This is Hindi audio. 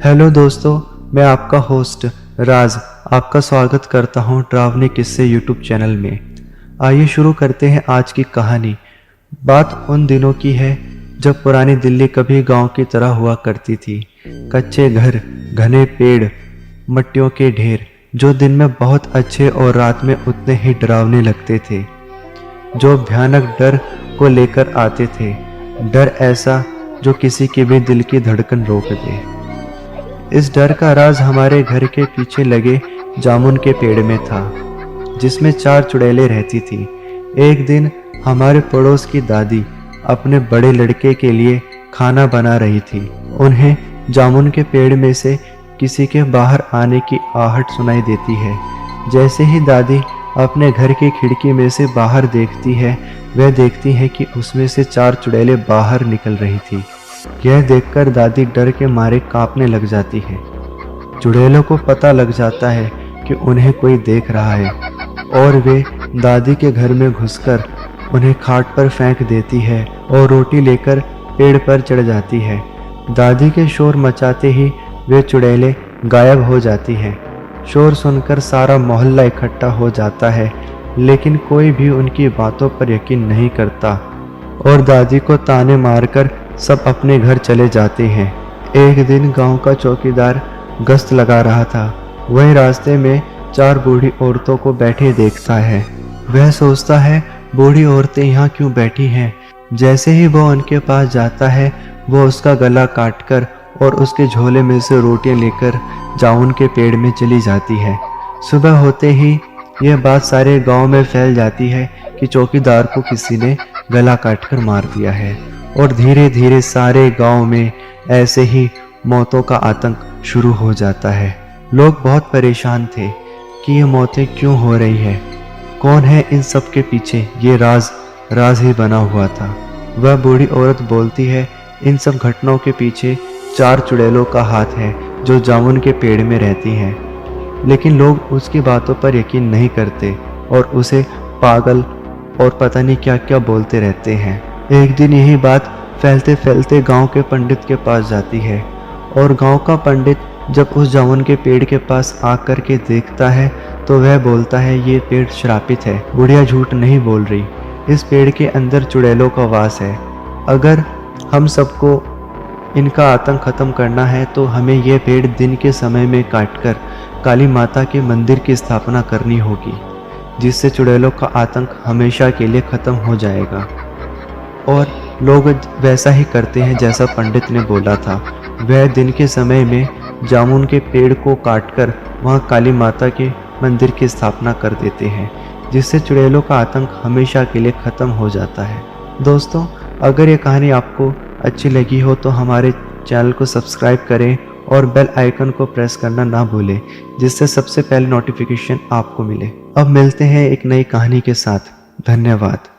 हेलो दोस्तों, मैं आपका होस्ट राज आपका स्वागत करता हूं डरावने किस्से यूट्यूब चैनल में। आइए शुरू करते हैं आज की कहानी। बात उन दिनों की है जब पुरानी दिल्ली कभी गांव की तरह हुआ करती थी। कच्चे घर, घने पेड़, मट्टियों के ढेर, जो दिन में बहुत अच्छे और रात में उतने ही डरावने लगते थे। जो भयानक डर को लेकर आते थे, डर ऐसा जो किसी के भी दिल की धड़कन रोक दे। इस डर का राज हमारे घर के पीछे लगे जामुन के पेड़ में था, जिसमें 4 चुड़ैलें रहती थी। एक दिन हमारे पड़ोस की दादी अपने बड़े लड़के के लिए खाना बना रही थी। उन्हें जामुन के पेड़ में से किसी के बाहर आने की आहट सुनाई देती है। जैसे ही दादी अपने घर की खिड़की में से बाहर देखती है, वह देखती है कि उसमें से 4 चुड़ैलें बाहर निकल रही थी। यह देखकर दादी डर के मारे कांपने लग जाती है। चुड़ैलों को पता लग जाता है कि उन्हें कोई देख रहा है और वे दादी के घर में घुसकर उन्हें खाट पर फेंक देती है और रोटी लेकर पेड़ पर चढ़ जाती है। दादी के शोर मचाते ही वे चुड़ैलें गायब हो जाती हैं। शोर सुनकर सारा मोहल्ला इकट्ठा हो जाता है, लेकिन कोई भी उनकी बातों पर यकीन नहीं करता और दादी को ताने मारकर सब अपने घर चले जाते हैं। एक दिन गांव का चौकीदार गश्त लगा रहा था। वह रास्ते में 4 बूढ़ी औरतों को बैठे देखता है। वह सोचता है, बूढ़ी औरतें यहाँ क्यों बैठी हैं। जैसे ही वह उनके पास जाता है, वह उसका गला काटकर और उसके झोले में से रोटियां लेकर जामुन के पेड़ में चली जाती है। सुबह होते ही यह बात सारे गांव में फैल जाती है कि चौकीदार को किसी ने गला काटकर मार दिया है और धीरे धीरे सारे गांव में ऐसे ही मौतों का आतंक शुरू हो जाता है। लोग बहुत परेशान थे कि ये मौतें क्यों हो रही है, कौन है इन सब के पीछे। ये राज ही बना हुआ था। वह बूढ़ी औरत बोलती है, इन सब घटनाओं के पीछे 4 चुड़ैलों का हाथ है जो जामुन के पेड़ में रहती हैं। लेकिन लोग उसकी बातों पर यकीन नहीं करते और उसे पागल और पता नहीं क्या क्या बोलते रहते हैं। एक दिन यही बात फैलते फैलते गांव के पंडित के पास जाती है और गांव का पंडित जब उस जामुन के पेड़ के पास आकर के देखता है तो वह बोलता है, ये पेड़ श्रापित है। बुढ़िया झूठ नहीं बोल रही, इस पेड़ के अंदर चुड़ैलों का वास है। अगर हम सबको इनका आतंक खत्म करना है तो हमें यह पेड़ दिन के समय में काटकर काली माता के मंदिर की स्थापना करनी होगी, जिससे चुड़ैलों का आतंक हमेशा के लिए खत्म हो जाएगा। और लोग वैसा ही करते हैं जैसा पंडित ने बोला था। वह दिन के समय में जामुन के पेड़ को काटकर वहां काली माता के मंदिर की स्थापना कर देते हैं, जिससे चुड़ैलों का आतंक हमेशा के लिए खत्म हो जाता है। दोस्तों, अगर ये कहानी आपको अच्छी लगी हो तो हमारे चैनल को सब्सक्राइब करें और बेल आइकन को प्रेस करना ना भूलें, जिससे सबसे पहले नोटिफिकेशन आपको मिले। अब मिलते हैं एक नई कहानी के साथ। धन्यवाद।